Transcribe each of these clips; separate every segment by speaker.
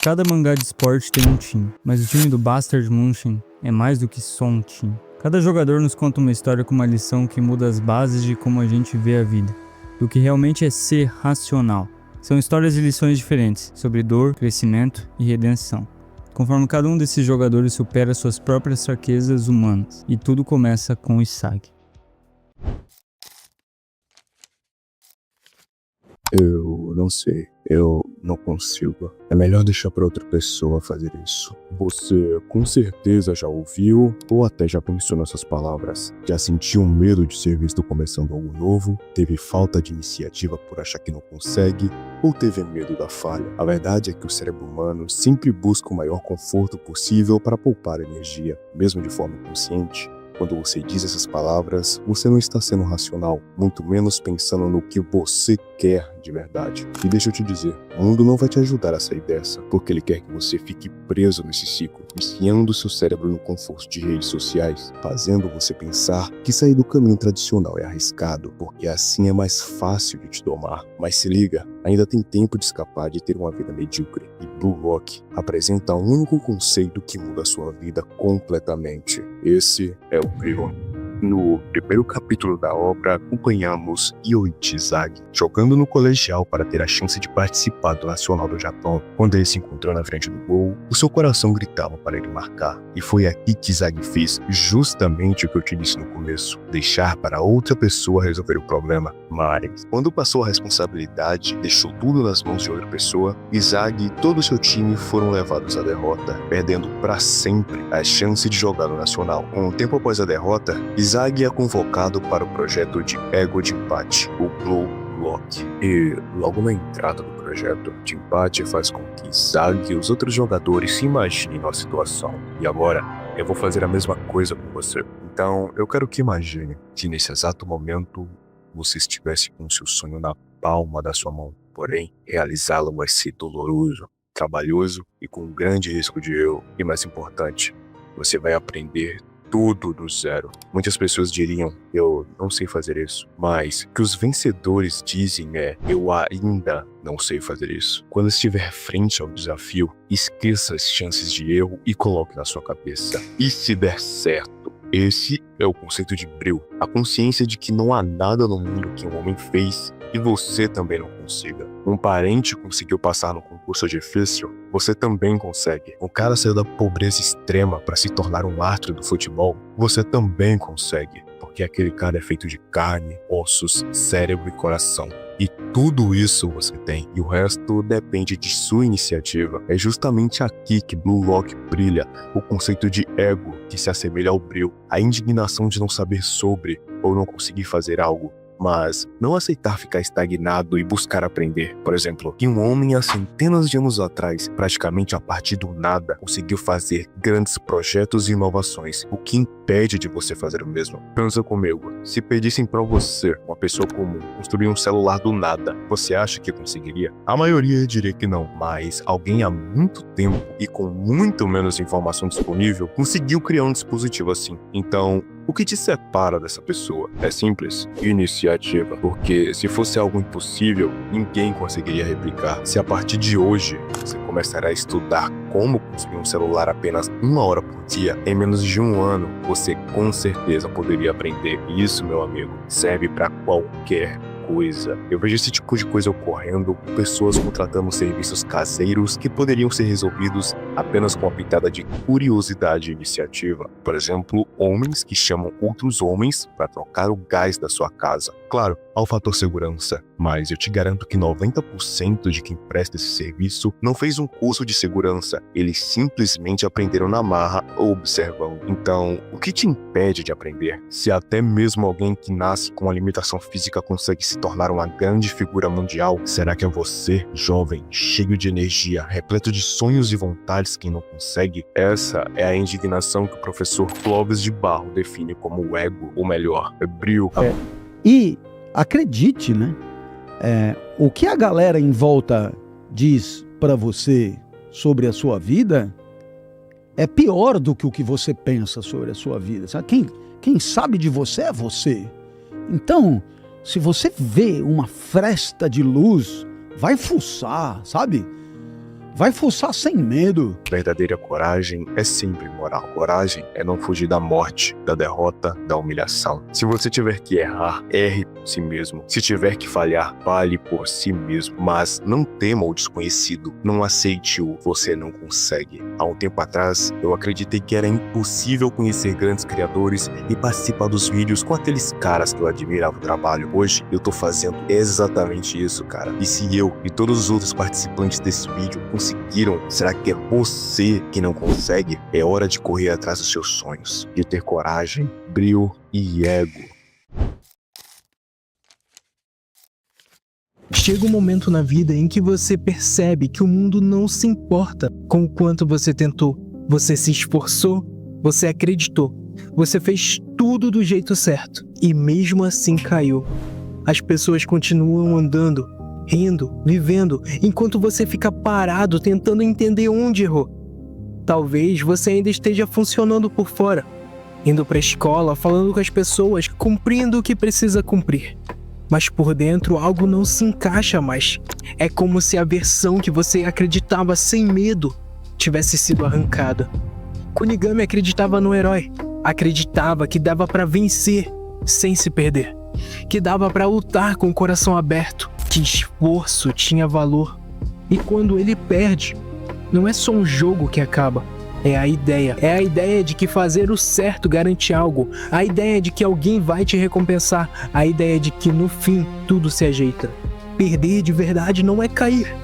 Speaker 1: Cada mangá de esporte tem um time, mas o time do Bastard Munchen é mais do que só um time. Cada jogador nos conta uma história com uma lição que muda as bases de como a gente vê a vida, do que realmente é ser racional. São histórias e lições diferentes, sobre dor, crescimento e redenção. Conforme cada um desses jogadores supera suas próprias fraquezas humanas, e tudo começa com o Isagi.
Speaker 2: Eu não sei, eu não consigo. É melhor deixar para outra pessoa fazer isso. Você com certeza já ouviu ou até já pensou nessas palavras. Já sentiu medo de ser visto começando algo novo? Teve falta de iniciativa por achar que não consegue? Ou teve medo da falha? A verdade é que o cérebro humano sempre busca o maior conforto possível para poupar energia, mesmo de forma consciente. Quando você diz essas palavras, você não está sendo racional, muito menos pensando no que você quer de verdade. E deixa eu te dizer, o mundo não vai te ajudar a sair dessa, porque ele quer que você fique preso nesse ciclo, viciando seu cérebro no conforto de redes sociais, fazendo você pensar que sair do caminho tradicional é arriscado, porque assim é mais fácil de te domar. Mas se liga, ainda tem tempo de escapar de ter uma vida medíocre. E Blue Lock apresenta um único conceito que muda a sua vida completamente. Esse é o Brio. No primeiro capítulo da obra, acompanhamos Yoichi Isagi jogando no colegial para ter a chance de participar do Nacional do Japão. Quando ele se encontrou na frente do gol, o seu coração gritava para ele marcar. E foi aqui que Isagi fez justamente o que eu te disse no começo, deixar para outra pessoa resolver o problema. Mas, quando passou a responsabilidade, deixou tudo nas mãos de outra pessoa, Isagi e todo o seu time foram levados à derrota, perdendo para sempre a chance de jogar no Nacional. Um tempo após a derrota, Isagi é convocado para o projeto de ego de empate, o Blue Lock. E logo na entrada do projeto de empate faz com que Isagi e os outros jogadores se imaginem na situação. E agora, eu vou fazer a mesma coisa com você. Então, eu quero que imagine que nesse exato momento você estivesse com seu sonho na palma da sua mão. Porém, realizá-lo vai ser doloroso, trabalhoso e com um grande risco de erro. E mais importante, você vai aprender tudo do zero. Muitas pessoas diriam, eu não sei fazer isso. Mas o que os vencedores dizem é, eu ainda não sei fazer isso. Quando estiver frente ao desafio, esqueça as chances de erro e coloque na sua cabeça. E se der certo? Esse é o conceito de Brio. A consciência de que não há nada no mundo que um homem fez e você também não consiga. Um parente conseguiu passar no concurso difícil, você também consegue. Um cara saiu da pobreza extrema para se tornar um astro do futebol, você também consegue. Porque aquele cara é feito de carne, ossos, cérebro e coração. E tudo isso você tem, e o resto depende de sua iniciativa. É justamente aqui que Blue Lock brilha, o conceito de ego que se assemelha ao Brio, a indignação de não saber sobre ou não conseguir fazer algo, mas não aceitar ficar estagnado e buscar aprender. Por exemplo, que um homem há centenas de anos atrás, praticamente a partir do nada, conseguiu fazer grandes projetos e inovações. O que impede de você fazer o mesmo? Pensa comigo, se pedissem para você, uma pessoa comum, construir um celular do nada, você acha que conseguiria? A maioria diria que não, mas alguém há muito tempo e com muito menos informação disponível, conseguiu criar um dispositivo assim. Então, o que te separa dessa pessoa? É simples, iniciativa. Porque se fosse algo impossível, ninguém conseguiria replicar. Se a partir de hoje você começar a estudar como construir um celular apenas 1 hora por dia, em menos de 1 ano, você com certeza poderia aprender. E isso, meu amigo, serve para qualquer coisa. Eu vejo esse tipo de coisa ocorrendo com pessoas contratando serviços caseiros que poderiam ser resolvidos apenas com uma pitada de curiosidade e iniciativa. Por exemplo, homens que chamam outros homens para trocar o gás da sua casa. Claro, há o fator segurança, mas eu te garanto que 90% de quem presta esse serviço não fez um curso de segurança. Eles simplesmente aprenderam na marra ou observando. Então, o que te impede de aprender? Se até mesmo alguém que nasce com uma limitação física consegue se tornar uma grande figura mundial, será que é você, jovem, cheio de energia, repleto de sonhos e vontades, quem não consegue? Essa é a indignação que o professor Clóvis de Barro define como o ego, ou melhor, Brio.
Speaker 3: E acredite, né? O que a galera em volta diz para você sobre a sua vida é pior do que o que você pensa sobre a sua vida. Sabe? Quem sabe de você é você. Então, se você vê uma fresta de luz, vai fuçar, sabe? Vai fuçar sem medo.
Speaker 2: Verdadeira coragem é sempre moral. Coragem é não fugir da morte, da derrota, da humilhação. Se você tiver que errar, erre por si mesmo. Se tiver que falhar, fale por si mesmo. Mas não tema o desconhecido. Não aceite o você não consegue. Há um tempo atrás, eu acreditei que era impossível conhecer grandes criadores e participar dos vídeos com aqueles caras que eu admirava o trabalho. Hoje, eu tô fazendo exatamente isso, cara. E se eu e todos os outros participantes desse vídeo conseguiram, será que é você que não consegue? É hora de correr atrás dos seus sonhos, de ter coragem, brio e ego.
Speaker 4: Chega um momento na vida em que você percebe que o mundo não se importa com o quanto você tentou. Você se esforçou, você acreditou, você fez tudo do jeito certo e mesmo assim caiu. As pessoas continuam andando, rindo, vivendo, enquanto você fica parado tentando entender onde errou. Talvez você ainda esteja funcionando por fora, indo para a escola, falando com as pessoas, cumprindo o que precisa cumprir. Mas por dentro algo não se encaixa mais. É como se a versão que você acreditava sem medo tivesse sido arrancada. Kunigami acreditava no herói, acreditava que dava para vencer sem se perder, que dava para lutar com o coração aberto, que esforço tinha valor. E quando ele perde, não é só um jogo que acaba, é a ideia de que fazer o certo garante algo, a ideia de que alguém vai te recompensar, a ideia de que no fim tudo se ajeita. Perder de verdade não é cair,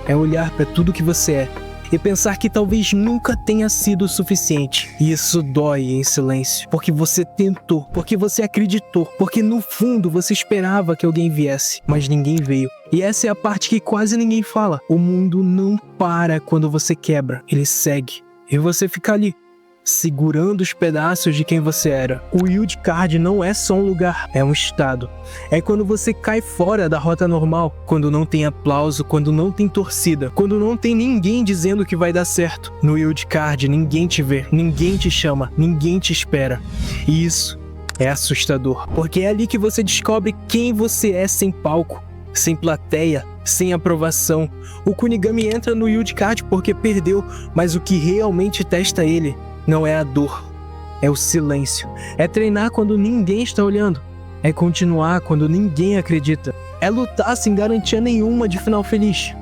Speaker 4: é olhar para tudo que você é e pensar que talvez nunca tenha sido o suficiente. E isso dói em silêncio, porque você tentou, porque você acreditou, porque no fundo você esperava que alguém viesse, mas ninguém veio. E essa é a parte que quase ninguém fala. O mundo não para quando você quebra, ele segue. E você fica ali, segurando os pedaços de quem você era. O wildcard não é só um lugar, é um estado. É quando você cai fora da rota normal, quando não tem aplauso, quando não tem torcida, quando não tem ninguém dizendo que vai dar certo. No wildcard ninguém te vê, ninguém te chama, ninguém te espera. E isso é assustador, porque é ali que você descobre quem você é sem palco, sem plateia, sem aprovação. O Kunigami entra no wildcard porque perdeu, mas o que realmente testa ele não é a dor, é o silêncio. É treinar quando ninguém está olhando, é continuar quando ninguém acredita, é lutar sem garantia nenhuma de final feliz.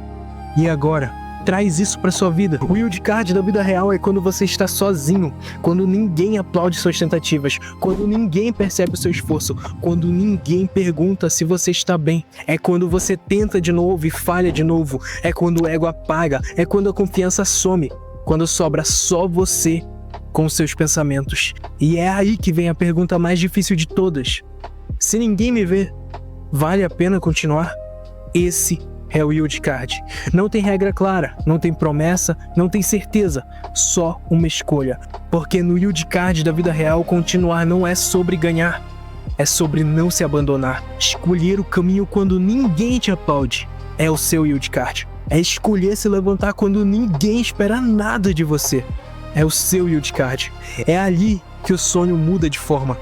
Speaker 4: E agora, traz isso para sua vida. O wildcard da vida real é quando você está sozinho, quando ninguém aplaude suas tentativas, quando ninguém percebe o seu esforço, quando ninguém pergunta se você está bem. É quando você tenta de novo e falha de novo. É quando o ego apaga, é quando a confiança some, quando sobra só você com seus pensamentos. E é aí que vem a pergunta mais difícil de todas. Se ninguém me vê, vale a pena continuar? Esse é o wildcard. Não tem regra clara, não tem promessa, não tem certeza, só uma escolha. Porque no wildcard da vida real, continuar não é sobre ganhar, é sobre não se abandonar. Escolher o caminho quando ninguém te aplaude é o seu wildcard. É escolher se levantar quando ninguém espera nada de você. É o seu wildcard. É ali que o sonho muda de forma.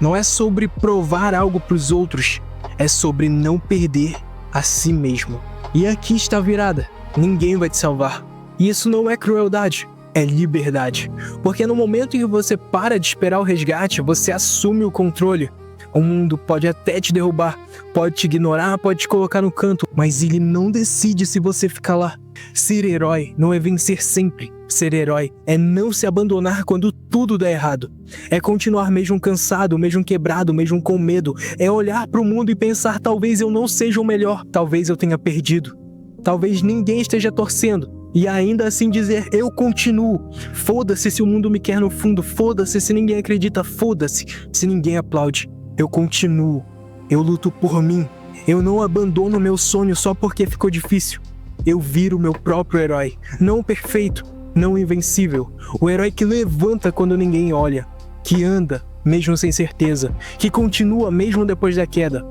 Speaker 4: Não é sobre provar algo para os outros, é sobre não perder a si mesmo. E aqui está a virada. Ninguém vai te salvar. E isso não é crueldade, é liberdade. Porque no momento em que você para de esperar o resgate, você assume o controle. O mundo pode até te derrubar, pode te ignorar, pode te colocar no canto, mas ele não decide se você ficar lá. Ser herói não é vencer sempre. Ser herói é não se abandonar quando tudo dá errado. É continuar mesmo cansado, mesmo quebrado, mesmo com medo. É olhar para o mundo e pensar: talvez eu não seja o melhor, talvez eu tenha perdido. Talvez ninguém esteja torcendo. E ainda assim dizer: eu continuo. Foda-se se o mundo me quer no fundo, foda-se se ninguém acredita, foda-se se ninguém aplaude. Eu continuo. Eu luto por mim. Eu não abandono meu sonho só porque ficou difícil. Eu viro meu próprio herói. Não perfeito, não invencível. O herói que levanta quando ninguém olha. Que anda, mesmo sem certeza. Que continua mesmo depois da queda.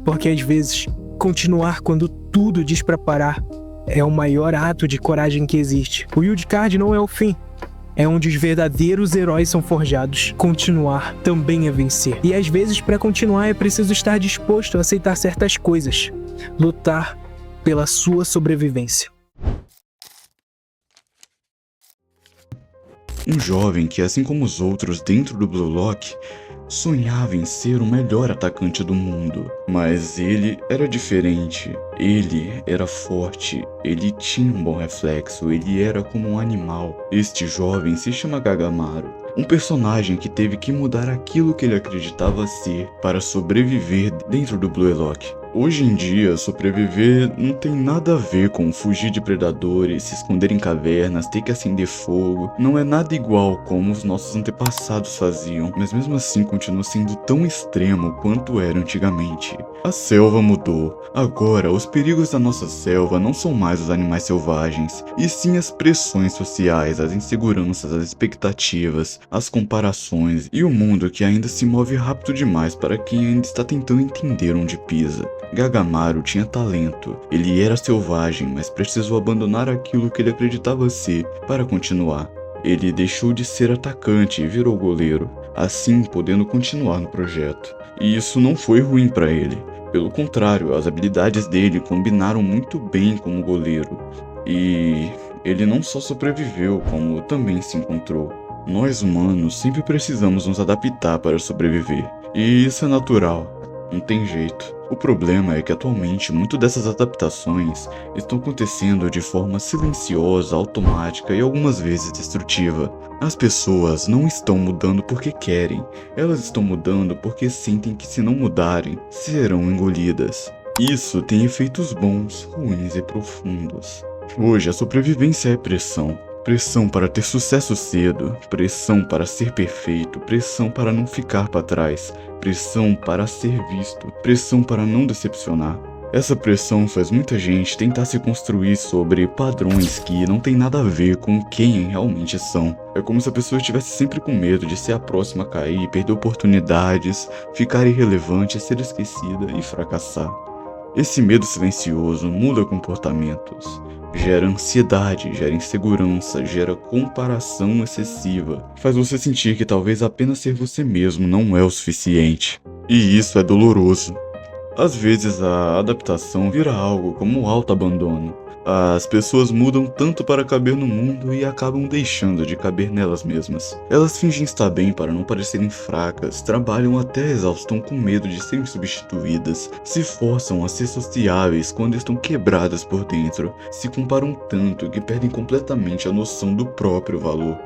Speaker 4: Porque às vezes, continuar quando tudo diz pra parar é o maior ato de coragem que existe. O wildcard não é o fim. É onde os verdadeiros heróis são forjados. Continuar também é vencer. E às vezes, para continuar, é preciso estar disposto a aceitar certas coisas. Lutar pela sua sobrevivência.
Speaker 5: Um jovem que, assim como os outros dentro do Blue Lock, sonhava em ser o melhor atacante do mundo. Mas ele era diferente. Ele era forte, ele tinha um bom reflexo, ele era como um animal. Este jovem se chama Gagamaru. Um personagem que teve que mudar aquilo que ele acreditava ser para sobreviver dentro do Blue Lock. Hoje em dia, sobreviver não tem nada a ver com fugir de predadores, se esconder em cavernas, ter que acender fogo. Não é nada igual como os nossos antepassados faziam, mas mesmo assim continua sendo tão extremo quanto era antigamente. A selva mudou. Agora, os perigos da nossa selva não são mais os animais selvagens, e sim as pressões sociais, as inseguranças, as expectativas, as comparações e o mundo que ainda se move rápido demais para quem ainda está tentando entender onde pisa. Gagamaru tinha talento, ele era selvagem, mas precisou abandonar aquilo que ele acreditava ser para continuar. Ele deixou de ser atacante e virou goleiro, assim podendo continuar no projeto. E isso não foi ruim para ele. Pelo contrário, as habilidades dele combinaram muito bem como goleiro. E ele não só sobreviveu, como também se encontrou. Nós humanos sempre precisamos nos adaptar para sobreviver. E isso é natural, não tem jeito. O problema é que atualmente muitas dessas adaptações estão acontecendo de forma silenciosa, automática e algumas vezes destrutiva. As pessoas não estão mudando porque querem, elas estão mudando porque sentem que se não mudarem, serão engolidas. Isso tem efeitos bons, ruins e profundos. Hoje a sobrevivência é pressão. Pressão para ter sucesso cedo, pressão para ser perfeito, pressão para não ficar para trás, pressão para ser visto, pressão para não decepcionar. Essa pressão faz muita gente tentar se construir sobre padrões que não tem nada a ver com quem realmente são. É como se a pessoa estivesse sempre com medo de ser a próxima a cair, perder oportunidades, ficar irrelevante, ser esquecida e fracassar. Esse medo silencioso muda comportamentos. Gera ansiedade, gera insegurança, gera comparação excessiva. Faz você sentir que talvez apenas ser você mesmo não é o suficiente. E isso é doloroso. Às vezes a adaptação vira algo como um autoabandono. As pessoas mudam tanto para caber no mundo e acabam deixando de caber nelas mesmas. Elas fingem estar bem para não parecerem fracas, trabalham até a exaustão com medo de serem substituídas, se forçam a ser sociáveis quando estão quebradas por dentro, se comparam tanto que perdem completamente a noção do próprio valor.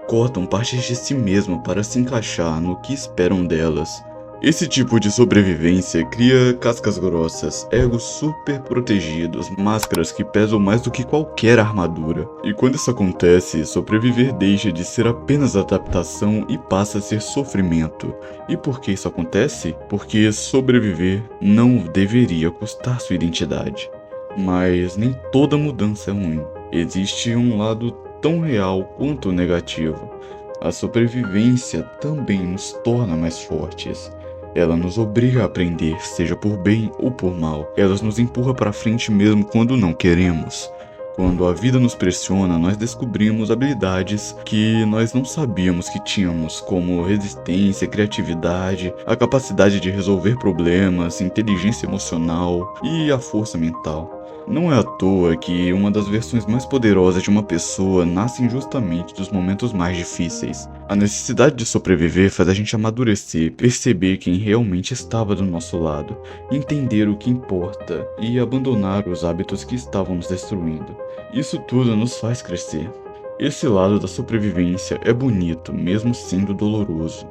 Speaker 5: Cortam partes de si mesma para se encaixar no que esperam delas. Esse tipo de sobrevivência cria cascas grossas, egos super protegidos, máscaras que pesam mais do que qualquer armadura. E quando isso acontece, sobreviver deixa de ser apenas adaptação e passa a ser sofrimento. E por que isso acontece? Porque sobreviver não deveria custar sua identidade. Mas nem toda mudança é ruim. Existe um lado tão real quanto negativo. A sobrevivência também nos torna mais fortes. Ela nos obriga a aprender, seja por bem ou por mal. Ela nos empurra para frente mesmo quando não queremos. Quando a vida nos pressiona, nós descobrimos habilidades que nós não sabíamos que tínhamos, como resistência, criatividade, a capacidade de resolver problemas, inteligência emocional e a força mental. Não é à toa que uma das versões mais poderosas de uma pessoa nascem justamente dos momentos mais difíceis. A necessidade de sobreviver faz a gente amadurecer, perceber quem realmente estava do nosso lado, entender o que importa e abandonar os hábitos que estavam nos destruindo. Isso tudo nos faz crescer. Esse lado da sobrevivência é bonito, mesmo sendo doloroso.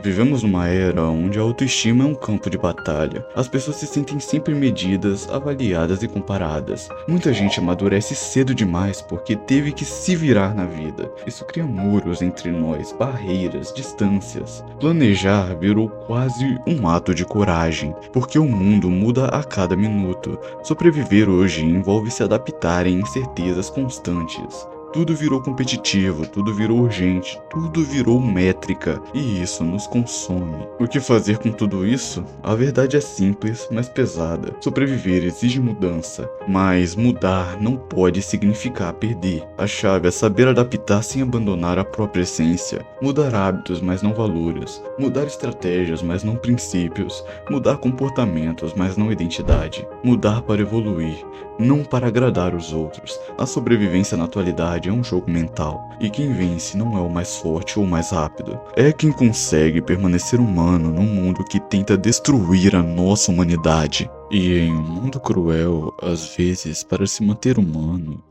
Speaker 5: Vivemos numa era onde a autoestima é um campo de batalha. As pessoas se sentem sempre medidas, avaliadas e comparadas. Muita gente amadurece cedo demais porque teve que se virar na vida. Isso cria muros entre nós, barreiras, distâncias. Planejar virou quase um ato de coragem, porque o mundo muda a cada minuto. Sobreviver hoje envolve se adaptar em incertezas constantes. Tudo virou competitivo, tudo virou urgente, tudo virou métrica, e isso nos consome. O que fazer com tudo isso? A verdade é simples, mas pesada. Sobreviver exige mudança, mas mudar não pode significar perder. A chave é saber adaptar sem abandonar a própria essência. Mudar hábitos, mas não valores. Mudar estratégias, mas não princípios. Mudar comportamentos, mas não identidade. Mudar para evoluir, não para agradar os outros. A sobrevivência na atualidade verdade é um jogo mental, e quem vence não é o mais forte ou o mais rápido. É quem consegue permanecer humano num mundo que tenta destruir a nossa humanidade. E em um mundo cruel, às vezes, para se manter humano...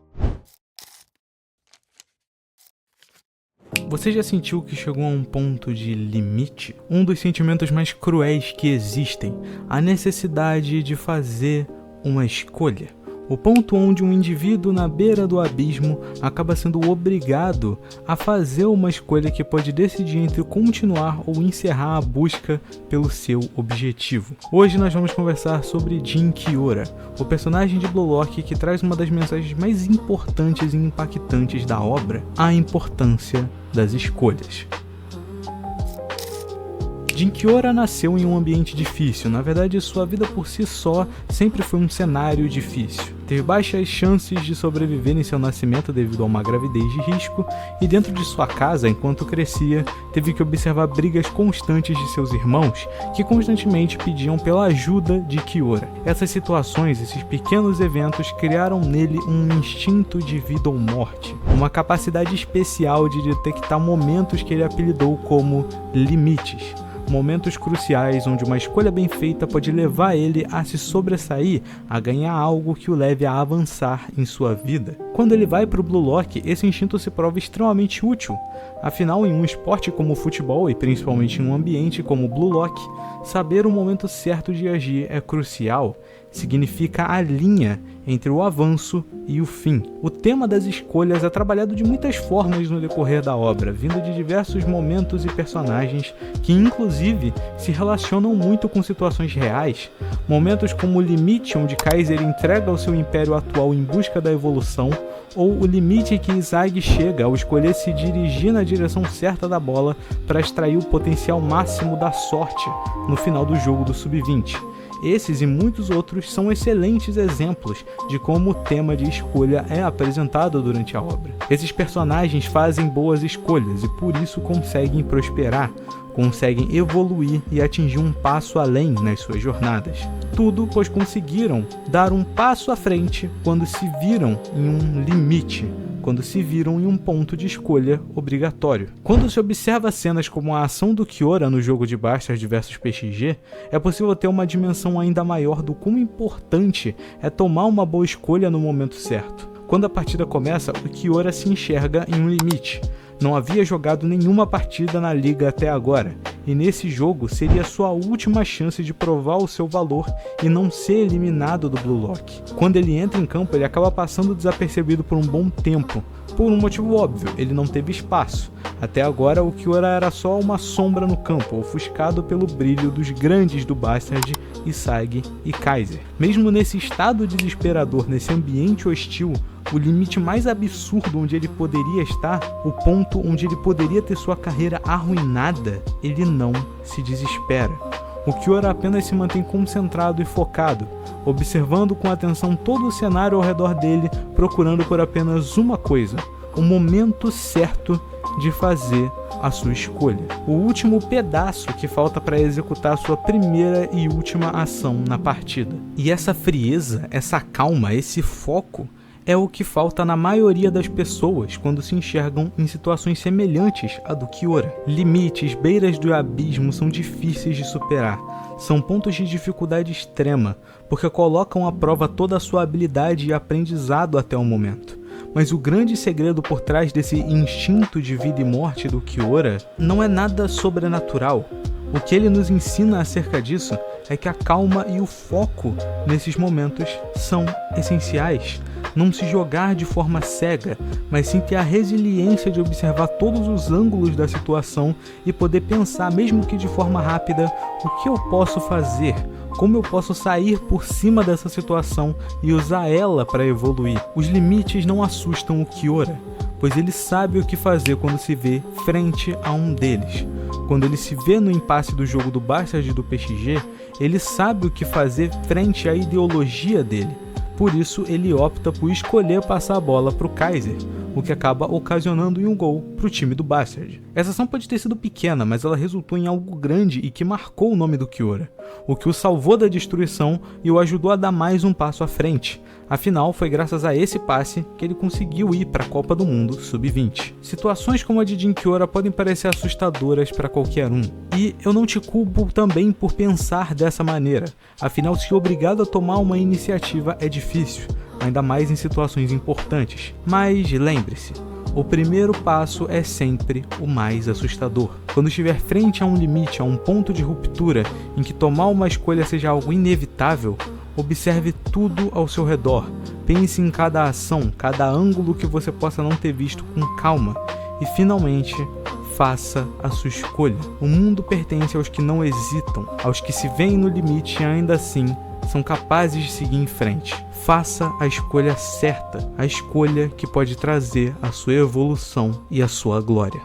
Speaker 6: Você já sentiu que chegou a um ponto de limite? Um dos sentimentos mais cruéis que existem, a necessidade de fazer uma escolha. O ponto onde um indivíduo na beira do abismo acaba sendo obrigado a fazer uma escolha que pode decidir entre continuar ou encerrar a busca pelo seu objetivo. Hoje nós vamos conversar sobre Jin Kiora, o personagem de Blue Lock que traz uma das mensagens mais importantes e impactantes da obra, a importância das escolhas. Jin Kiora nasceu em um ambiente difícil, na verdade sua vida por si só sempre foi um cenário difícil. Teve baixas chances de sobreviver em seu nascimento devido a uma gravidez de risco e dentro de sua casa, enquanto crescia, teve que observar brigas constantes de seus irmãos que constantemente pediam pela ajuda de Kiora. Essas situações, esses pequenos eventos criaram nele um instinto de vida ou morte, uma capacidade especial de detectar momentos que ele apelidou como limites. Momentos cruciais onde uma escolha bem feita pode levar ele a se sobressair, a ganhar algo que o leve a avançar em sua vida. Quando ele vai para o Blue Lock, esse instinto se prova extremamente útil. Afinal, em um esporte como o futebol e principalmente em um ambiente como o Blue Lock, saber o momento certo de agir é crucial. Significa a linha entre o avanço e o fim. O tema das escolhas é trabalhado de muitas formas no decorrer da obra, vindo de diversos momentos e personagens que inclusive se relacionam muito com situações reais. Momentos como o limite onde Kaiser entrega o seu império atual em busca da evolução, ou o limite que Izag chega ao escolher se dirigir na direção certa da bola para extrair o potencial máximo da sorte no final do jogo do Sub-20. Esses e muitos outros são excelentes exemplos de como o tema de escolha é apresentado durante a obra. Esses personagens fazem boas escolhas e por isso conseguem prosperar, conseguem evoluir e atingir um passo além nas suas jornadas. Tudo pois conseguiram dar um passo à frente quando se viram em um limite, quando se viram em um ponto de escolha obrigatório. Quando se observa cenas como a ação do Kiora no jogo de Bastard vs PSG, é possível ter uma dimensão ainda maior do quão importante é tomar uma boa escolha no momento certo. Quando a partida começa, o Kiora se enxerga em um limite. Não havia jogado nenhuma partida na liga até agora, e nesse jogo seria sua última chance de provar o seu valor e não ser eliminado do Blue Lock. Quando ele entra em campo, ele acaba passando desapercebido por um bom tempo, por um motivo óbvio, ele não teve espaço. Até agora, o Kiora era só uma sombra no campo, ofuscado pelo brilho dos grandes do Bastard, Izag e Kaiser. Mesmo nesse estado desesperador, nesse ambiente hostil, o limite mais absurdo onde ele poderia estar, o ponto onde ele poderia ter sua carreira arruinada, ele não se desespera. O Kiora apenas se mantém concentrado e focado, observando com atenção todo o cenário ao redor dele, procurando por apenas uma coisa: o momento certo de fazer a sua escolha. O último pedaço que falta para executar sua primeira e última ação na partida. E essa frieza, essa calma, esse foco é o que falta na maioria das pessoas quando se enxergam em situações semelhantes à do Kiora. Limites, beiras do abismo são difíceis de superar. São pontos de dificuldade extrema, porque colocam à prova toda a sua habilidade e aprendizado até o momento. Mas o grande segredo por trás desse instinto de vida e morte do Kiora não é nada sobrenatural. O que ele nos ensina acerca disso é que a calma e o foco nesses momentos são essenciais. Não se jogar de forma cega, mas sim ter a resiliência de observar todos os ângulos da situação e poder pensar, mesmo que de forma rápida, o que eu posso fazer, como eu posso sair por cima dessa situação e usar ela para evoluir. Os limites não assustam o Kiora, pois ele sabe o que fazer quando se vê frente a um deles. Quando ele se vê no impasse do jogo do Bastard e do PSG, ele sabe o que fazer frente à ideologia dele. Por isso, ele opta por escolher passar a bola para o Kaiser, o que acaba ocasionando em um gol para o time do Bastard. Essa ação pode ter sido pequena, mas ela resultou em algo grande e que marcou o nome do Chiora, o que o salvou da destruição e o ajudou a dar mais um passo à frente. Afinal, foi graças a esse passe que ele conseguiu ir para a Copa do Mundo Sub-20. Situações como a de Jim Chiora podem parecer assustadoras para qualquer um, e eu não te culpo também por pensar dessa maneira. Afinal, ser obrigado a tomar uma iniciativa é difícil, ainda mais em situações importantes. Mas lembre-se, o primeiro passo é sempre o mais assustador. Quando estiver frente a um limite, a um ponto de ruptura em que tomar uma escolha seja algo inevitável, observe tudo ao seu redor. Pense em cada ação, cada ângulo que você possa não ter visto com calma e finalmente faça a sua escolha. O mundo pertence aos que não hesitam, aos que se veem no limite e ainda assim são capazes de seguir em frente. Faça a escolha certa, a escolha que pode trazer a sua evolução e a sua glória.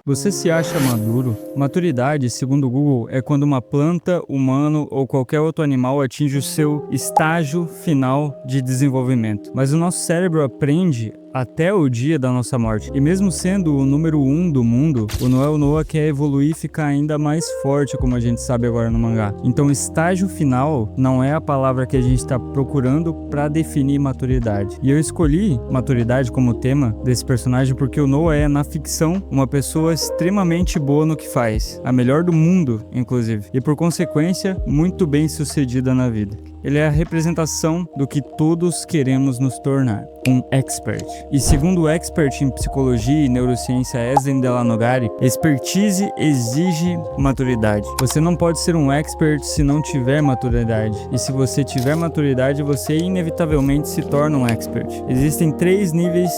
Speaker 1: Você se acha maduro? Maturidade, segundo o Google, é quando uma planta, humano ou qualquer outro animal atinge o seu estágio final de desenvolvimento. Mas o nosso cérebro aprende até o dia da nossa morte. E mesmo sendo o número 1 do mundo, o Noel Noah quer evoluir e ficar ainda mais forte, como a gente sabe agora no mangá. Então, estágio final não é a palavra que a gente está procurando para definir maturidade. E eu escolhi maturidade como tema desse personagem porque o Noah é, na ficção, uma pessoa extremamente boa no que faz. A melhor do mundo, inclusive. E, por consequência, muito bem sucedida na vida. Ele é a representação do que todos queremos nos tornar, um expert. E segundo o expert em psicologia e neurociência Eslen Delanogari, expertise exige maturidade. Você não pode ser um expert se não tiver maturidade. E se você tiver maturidade, você inevitavelmente se torna um expert. Existem 3 níveis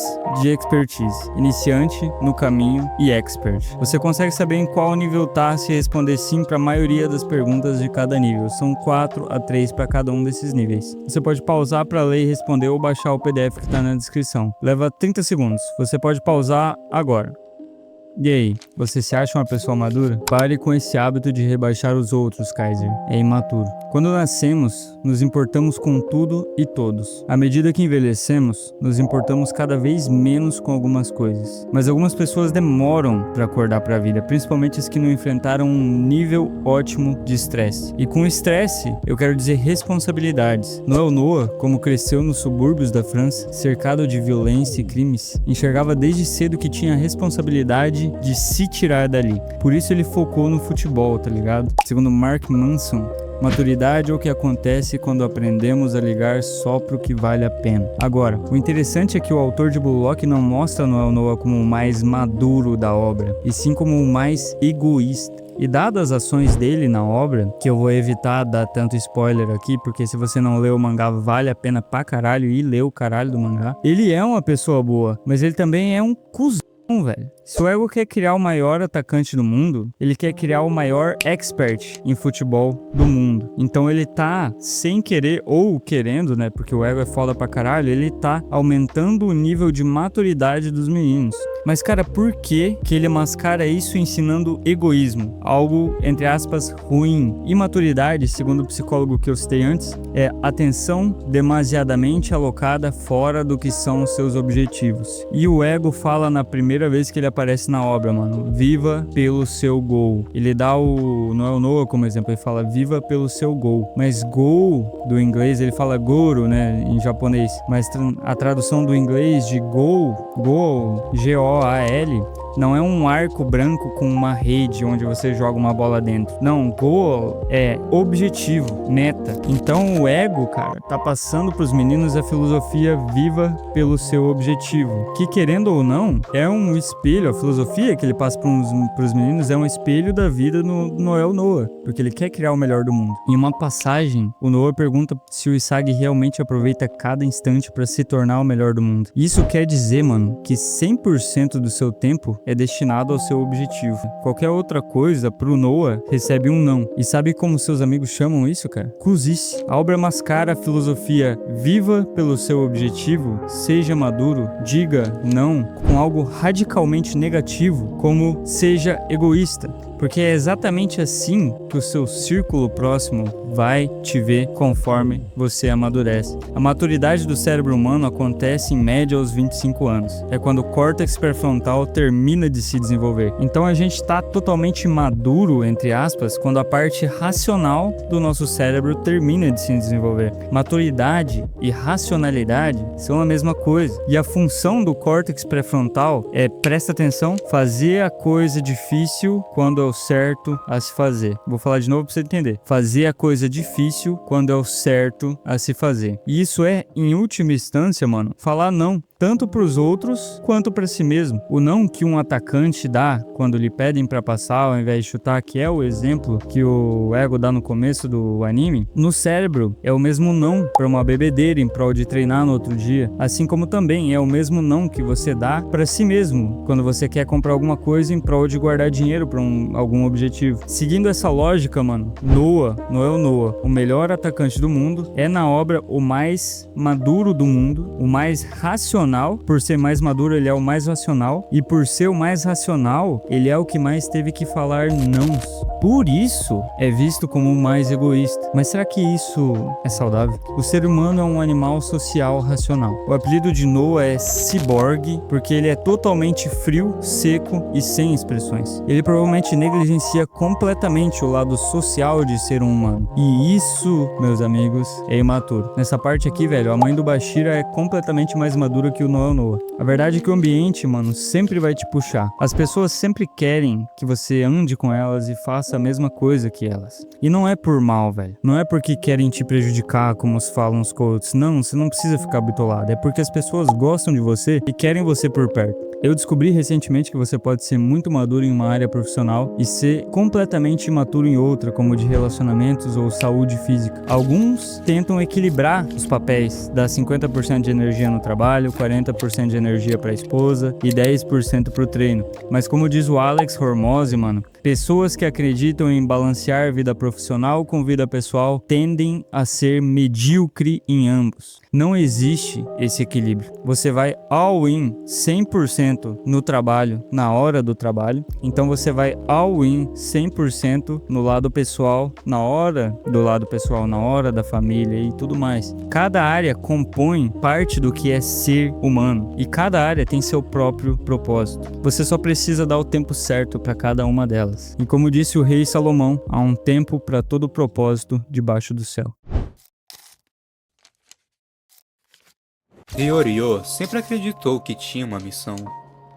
Speaker 1: de expertise: iniciante, no caminho e expert. Você consegue saber em qual nível tá se responder sim para a maioria das perguntas de cada nível. São 4 a 3 para cada um desses níveis. Você pode pausar para ler e responder ou baixar o PDF que está na descrição. Leva 30 segundos. Você pode pausar agora. E aí, você se acha uma pessoa madura? Pare com esse hábito de rebaixar os outros, Kaiser. É imaturo. Quando nascemos, nos importamos com tudo e todos. À medida que envelhecemos, nos importamos cada vez menos com algumas coisas. Mas algumas pessoas demoram para acordar para a vida, principalmente as que não enfrentaram um nível ótimo de estresse. E com estresse, eu quero dizer responsabilidades. Noel Noah, como cresceu nos subúrbios da França, cercado de violência e crimes, enxergava desde cedo que tinha responsabilidade de se tirar dali. Por isso ele focou no futebol, tá ligado? Segundo Mark Manson, maturidade é o que acontece quando aprendemos a ligar só pro que vale a pena. Agora, o interessante é que o autor de Blue Lock não mostra Noel Noah como o mais maduro da obra, e sim como o mais egoísta. E dadas as ações dele na obra, que eu vou evitar dar tanto spoiler aqui, porque se você não leu o mangá, vale a pena pra caralho ir ler o caralho do mangá. Ele é uma pessoa boa, mas ele também é um cuzão, velho. Se o Ego quer criar o maior atacante do mundo, ele quer criar o maior expert em futebol do mundo. Então ele tá, sem querer ou querendo, né, porque o Ego é foda pra caralho, ele tá aumentando o nível de maturidade dos meninos. Mas, cara, por que ele mascara isso ensinando egoísmo? Algo, entre aspas, ruim. Imaturidade, segundo o psicólogo que eu citei antes, é atenção demasiadamente alocada fora do que são os seus objetivos. E o Ego fala na primeira vez que ele aparece na obra, mano, viva pelo seu gol. Ele dá o Noel Noah como exemplo, ele fala viva pelo seu gol. Mas gol, do inglês, ele fala goro, né, em japonês. Mas a tradução do inglês de gol, G-O-A-L, não é um arco branco com uma rede onde você joga uma bola dentro. Não, goal é objetivo, meta. Então o Ego, cara, tá passando pros meninos a filosofia viva pelo seu objetivo. Que, querendo ou não, é um espelho. A filosofia que ele passa pros meninos é um espelho da vida no Noel Noah, porque ele quer criar o melhor do mundo. Em uma passagem, o Noah pergunta se o Isagi realmente aproveita cada instante para se tornar o melhor do mundo. Isso quer dizer, mano, que 100% do seu tempo é destinado ao seu objetivo. Qualquer outra coisa, pro Noah, recebe um não. E sabe como seus amigos chamam isso, cara? Cozice. A obra mascara a filosofia viva pelo seu objetivo, seja maduro, diga não, com algo radicalmente negativo, como seja egoísta. Porque é exatamente assim que o seu círculo próximo vai te ver conforme você amadurece. A maturidade do cérebro humano acontece em média aos 25 anos. É quando o córtex pré-frontal termina de se desenvolver. Então a gente está totalmente maduro, entre aspas, quando a parte racional do nosso cérebro termina de se desenvolver. Maturidade e racionalidade são a mesma coisa. E a função do córtex pré-frontal é, presta atenção, fazer a coisa difícil quando é o certo a se fazer. Vou falar de novo para você entender. Fazer a coisa difícil quando é o certo a se fazer. E isso é, em última instância, mano, falar não. Tanto para os outros quanto para si mesmo. O não que um atacante dá quando lhe pedem para passar ao invés de chutar, que é o exemplo que o Ego dá no começo do anime, no cérebro é o mesmo não para uma bebedeira em prol de treinar no outro dia, assim como também é o mesmo não que você dá para si mesmo quando você quer comprar alguma coisa em prol de guardar dinheiro para algum objetivo. Seguindo essa lógica, mano, Noah, o melhor atacante do mundo, é na obra o mais maduro do mundo, o mais racional. Por ser mais maduro, ele é o mais racional. E por ser o mais racional, ele é o que mais teve que falar não. Por isso, é visto como o mais egoísta. Mas será que isso é saudável? O ser humano é um animal social racional. O apelido de Noah é ciborgue, porque ele é totalmente frio, seco e sem expressões. Ele provavelmente negligencia completamente o lado social de ser um humano. E isso, meus amigos, é imaturo. Nessa parte aqui, velho, a mãe do Bashira é completamente mais madura que o Noah. A verdade é que o ambiente, mano, sempre vai te puxar. As pessoas sempre querem que você ande com elas e faça a mesma coisa que elas. E não é por mal, velho. Não é porque querem te prejudicar, como falam os coaches. Não, você não precisa ficar bitolado. É porque as pessoas gostam de você e querem você por perto. Eu descobri recentemente que você pode ser muito maduro em uma área profissional e ser completamente imaturo em outra, como de relacionamentos ou saúde física. Alguns tentam equilibrar os papéis, dar 50% de energia no trabalho, 40% de energia para a esposa e 10% para o treino. Mas como diz o Alex Hormozzi, mano, pessoas que acreditam em balancear vida profissional com vida pessoal tendem a ser medíocre em ambos. Não existe esse equilíbrio. Você vai all in 100% no trabalho, na hora do trabalho. Então você vai all in 100% no lado pessoal, na hora do lado pessoal, na hora da família e tudo mais. Cada área compõe parte do que é ser humano e cada área tem seu próprio propósito. Você só precisa dar o tempo certo para cada uma delas. E como disse o rei Salomão, há um tempo para todo propósito debaixo do céu.
Speaker 7: Ryoryo sempre acreditou que tinha uma missão.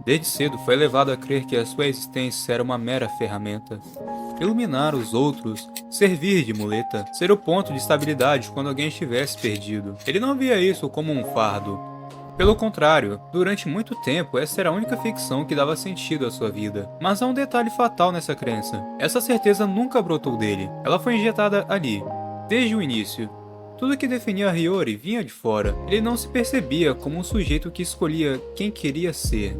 Speaker 7: Desde cedo foi levado a crer que a sua existência era uma mera ferramenta. Iluminar os outros, servir de muleta, ser o ponto de estabilidade quando alguém estivesse perdido. Ele não via isso como um fardo. Pelo contrário, durante muito tempo essa era a única ficção que dava sentido à sua vida. Mas há um detalhe fatal nessa crença. Essa certeza nunca brotou dele. Ela foi injetada ali, desde o início. Tudo que definia Hiyori vinha de fora. Ele não se percebia como um sujeito que escolhia quem queria ser,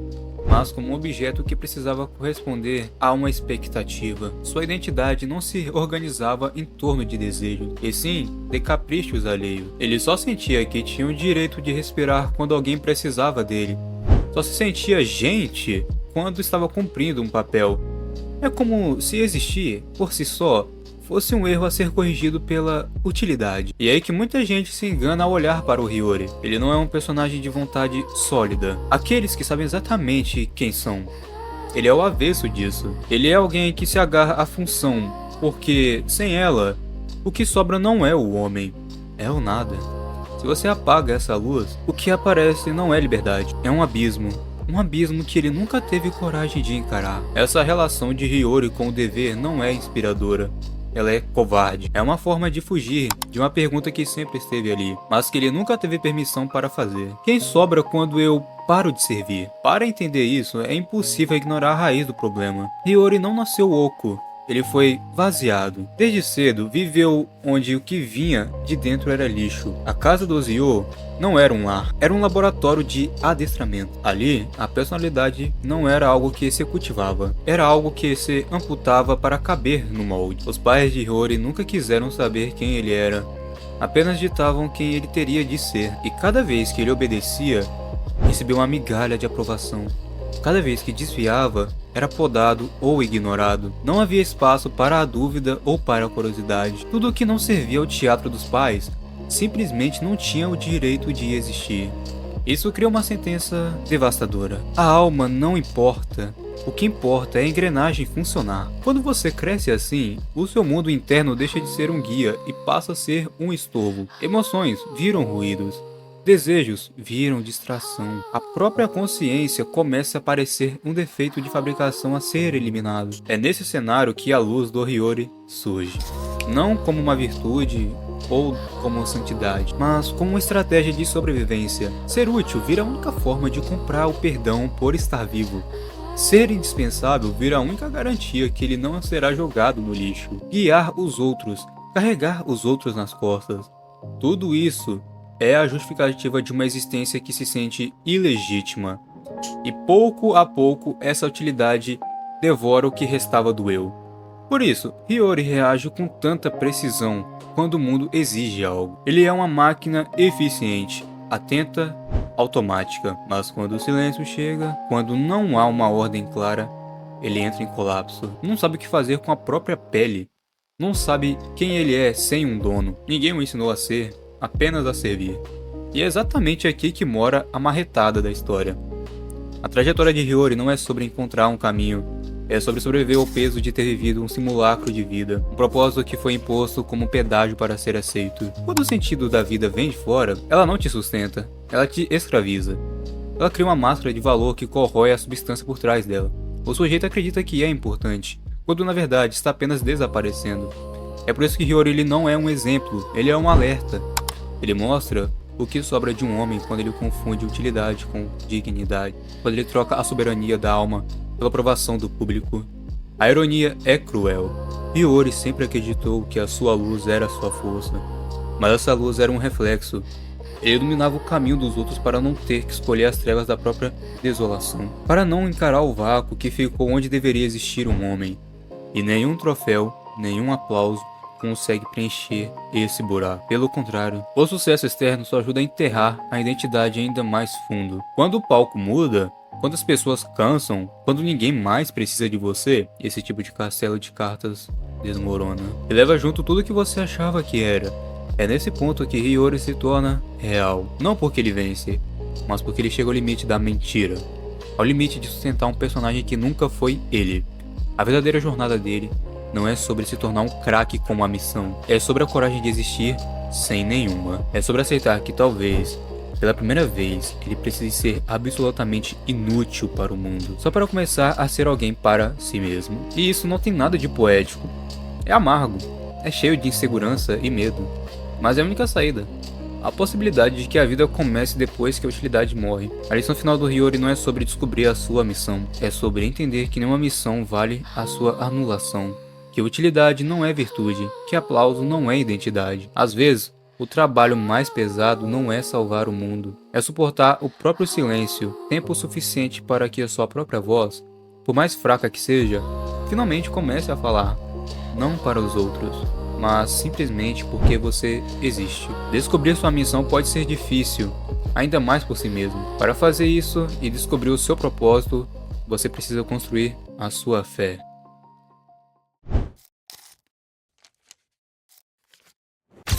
Speaker 7: mas como um objeto que precisava corresponder a uma expectativa. Sua identidade não se organizava em torno de desejos, e sim de caprichos alheios. Ele só sentia que tinha o direito de respirar quando alguém precisava dele. Só se sentia gente quando estava cumprindo um papel. É como se existir, por si só, fosse um erro a ser corrigido pela utilidade. E é aí que muita gente se engana ao olhar para o Hiyori. Ele não é um personagem de vontade sólida. Aqueles que sabem exatamente quem são. Ele é o avesso disso. Ele é alguém que se agarra à função, porque sem ela, o que sobra não é o homem, é o nada. Se você apaga essa luz, o que aparece não é liberdade, é um abismo. Um abismo que ele nunca teve coragem de encarar. Essa relação de Hiyori com o dever não é inspiradora. Ela é covarde. É uma forma de fugir de uma pergunta que sempre esteve ali, mas que ele nunca teve permissão para fazer. Quem sobra quando eu paro de servir? Para entender isso, é impossível ignorar a raiz do problema. Hiyori não nasceu oco. Ele foi vaziado. Desde cedo, viveu onde o que vinha de dentro era lixo. A casa do Zio não era um lar, era um laboratório de adestramento. Ali, a personalidade não era algo que se cultivava, era algo que se amputava para caber no molde. Os pais de Hiyori nunca quiseram saber quem ele era, apenas ditavam quem ele teria de ser. E cada vez que ele obedecia, recebeu uma migalha de aprovação. Cada vez que desviava, era podado ou ignorado. Não havia espaço para a dúvida ou para a curiosidade. Tudo o que não servia ao teatro dos pais simplesmente não tinha o direito de existir. Isso criou uma sentença devastadora. A alma não importa. O que importa é a engrenagem funcionar. Quando você cresce assim, o seu mundo interno deixa de ser um guia e passa a ser um estorvo. Emoções viram ruídos. Desejos viram distração. A própria consciência começa a parecer um defeito de fabricação a ser eliminado. É nesse cenário que a luz do Hiyori surge. Não como uma virtude ou como santidade, mas como uma estratégia de sobrevivência. Ser útil vira a única forma de comprar o perdão por estar vivo. Ser indispensável vira a única garantia que ele não será jogado no lixo. Guiar os outros, carregar os outros nas costas. Tudo isso é a justificativa de uma existência que se sente ilegítima. E pouco a pouco essa utilidade devora o que restava do eu. Por isso, Hiyori reage com tanta precisão quando o mundo exige algo. Ele é uma máquina eficiente, atenta, automática, mas quando o silêncio chega, quando não há uma ordem clara, ele entra em colapso. Não sabe o que fazer com a própria pele. Não sabe quem ele é sem um dono. Ninguém o ensinou a ser, apenas a servir. E é exatamente aqui que mora a marretada da história. A trajetória de Hiyori não é sobre encontrar um caminho, é sobre sobreviver ao peso de ter vivido um simulacro de vida, um propósito que foi imposto como pedágio para ser aceito. Quando o sentido da vida vem de fora, ela não te sustenta, ela te escraviza. Ela cria uma máscara de valor que corrói a substância por trás dela. O sujeito acredita que é importante, quando na verdade está apenas desaparecendo. É por isso que Hiyori ele não é um exemplo, ele é um alerta. Ele mostra o que sobra de um homem quando ele confunde utilidade com dignidade, quando ele troca a soberania da alma pela aprovação do público. A ironia é cruel. Hiyori sempre acreditou que a sua luz era a sua força, mas essa luz era um reflexo. Ele iluminava o caminho dos outros para não ter que escolher as trevas da própria desolação, para não encarar o vácuo que ficou onde deveria existir um homem. E nenhum troféu, nenhum aplauso consegue preencher esse buraco. Pelo contrário, o sucesso externo só ajuda a enterrar a identidade ainda mais fundo. Quando o palco muda, quando as pessoas cansam, quando ninguém mais precisa de você, esse tipo de castelo de cartas desmorona. E leva junto tudo que você achava que era. É nesse ponto que Hiyori se torna real. Não porque ele vence, mas porque ele chega ao limite da mentira. Ao limite de sustentar um personagem que nunca foi ele. A verdadeira jornada dele não é sobre se tornar um craque com uma missão. É sobre a coragem de existir sem nenhuma. É sobre aceitar que talvez, pela primeira vez, ele precise ser absolutamente inútil para o mundo, só para começar a ser alguém para si mesmo. E isso não tem nada de poético. É amargo, é cheio de insegurança e medo, mas é a única saída. A possibilidade de que a vida comece depois que a utilidade morre. A lição final do Hiyori não é sobre descobrir a sua missão, é sobre entender que nenhuma missão vale a sua anulação, que utilidade não é virtude, que aplauso não é identidade. Às vezes, o trabalho mais pesado não é salvar o mundo, é suportar o próprio silêncio, tempo suficiente para que a sua própria voz, por mais fraca que seja, finalmente comece a falar, não para os outros, mas simplesmente porque você existe. Descobrir sua missão pode ser difícil, ainda mais por si mesmo. Para fazer isso e descobrir o seu propósito, você precisa construir a sua fé.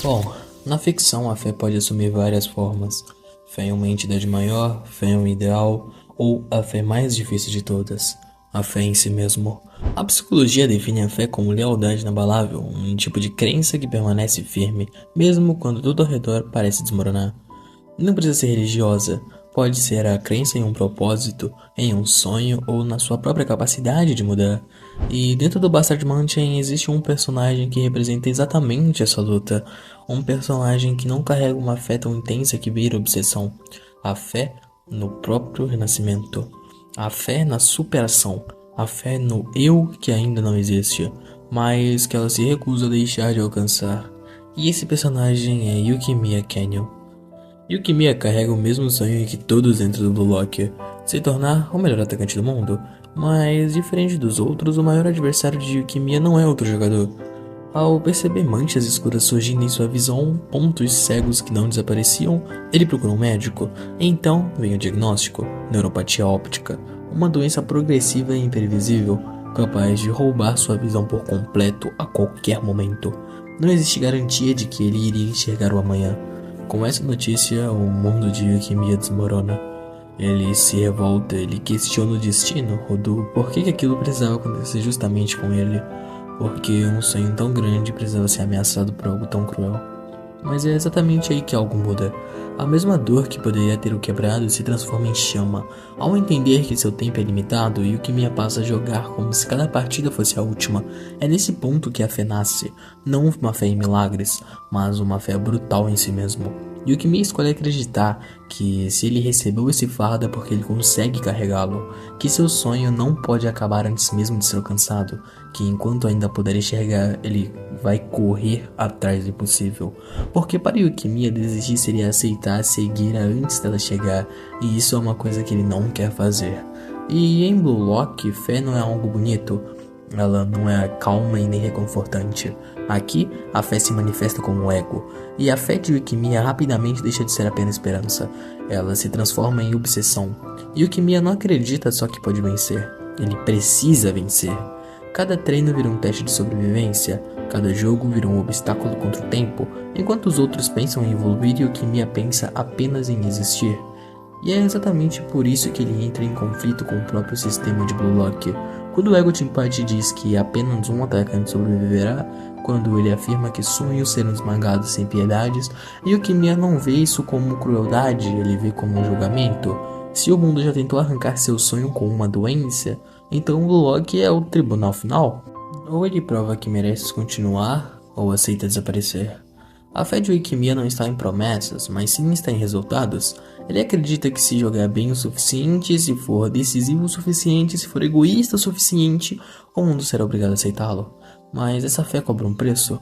Speaker 8: Bom, na ficção a fé pode assumir várias formas. Fé em uma entidade maior, fé em um ideal, ou a fé mais difícil de todas, a fé em si mesmo. A psicologia define a fé como lealdade inabalável, um tipo de crença que permanece firme, mesmo quando tudo ao redor parece desmoronar. Não precisa ser religiosa, pode ser a crença em um propósito, em um sonho ou na sua própria capacidade de mudar. E dentro do Bastard Mountain existe um personagem que representa exatamente essa luta, um personagem que não carrega uma fé tão intensa que vira obsessão, a fé no próprio renascimento, a fé na superação, a fé no eu que ainda não existe, mas que ela se recusa a deixar de alcançar. E esse personagem é Yukimiya Canyon. Yukimiya carrega o mesmo sonho que todos dentro do Blue Lock, se tornar o melhor atacante do mundo, mas diferente dos outros, o maior adversário de Yukimiya não é outro jogador. Ao perceber manchas escuras surgindo em sua visão, pontos cegos que não desapareciam, ele procura um médico. Então vem o diagnóstico: neuropatia óptica, uma doença progressiva e imprevisível, capaz de roubar sua visão por completo a qualquer momento. Não existe garantia de que ele iria enxergar o amanhã. Com essa notícia, o mundo de Yukimiya desmorona. Ele se revolta, ele questiona o destino, o do porquê que aquilo precisava acontecer justamente com ele. Porque um sonho tão grande precisava ser ameaçado por algo tão cruel. Mas é exatamente aí que algo muda. A mesma dor que poderia ter o quebrado se transforma em chama. Ao entender que seu tempo é limitado, Yukimiya passa a jogar como se cada partida fosse a última. É nesse ponto que a fé nasce. Não uma fé em milagres, mas uma fé brutal em si mesmo. Yukimiya escolhe acreditar que se ele recebeu esse fardo é porque ele consegue carregá-lo, que seu sonho não pode acabar antes mesmo de ser alcançado, que enquanto ainda puder enxergar, ele vai correr atrás do impossível. Porque para Yukimiya desistir seria aceitar a cegueira antes dela chegar, e isso é uma coisa que ele não quer fazer. E em Blue Lock, fé não é algo bonito. Ela não é calma e nem reconfortante. Aqui, a fé se manifesta como ego, e a fé de Yukimiya rapidamente deixa de ser apenas esperança. Ela se transforma em obsessão. Yukimiya não acredita só que pode vencer, ele precisa vencer. Cada treino vira um teste de sobrevivência, cada jogo vira um obstáculo contra o tempo, enquanto os outros pensam em evoluir, Yukimiya pensa apenas em existir. E é exatamente por isso que ele entra em conflito com o próprio sistema de Blue Lock. Quando o Ego Tenpachi diz que apenas um atacante sobreviverá, quando ele afirma que sonhos serão esmagados sem piedades, Yukimiya não vê isso como crueldade, ele vê como um julgamento. Se o mundo já tentou arrancar seu sonho com uma doença, então o Blue Lock é o tribunal final. Ou ele prova que merece continuar, ou aceita desaparecer. A fé de Yukimiya não está em promessas, mas sim está em resultados. Ele acredita que se jogar bem o suficiente, se for decisivo o suficiente, se for egoísta o suficiente, o mundo será obrigado a aceitá-lo. Mas essa fé cobra um preço.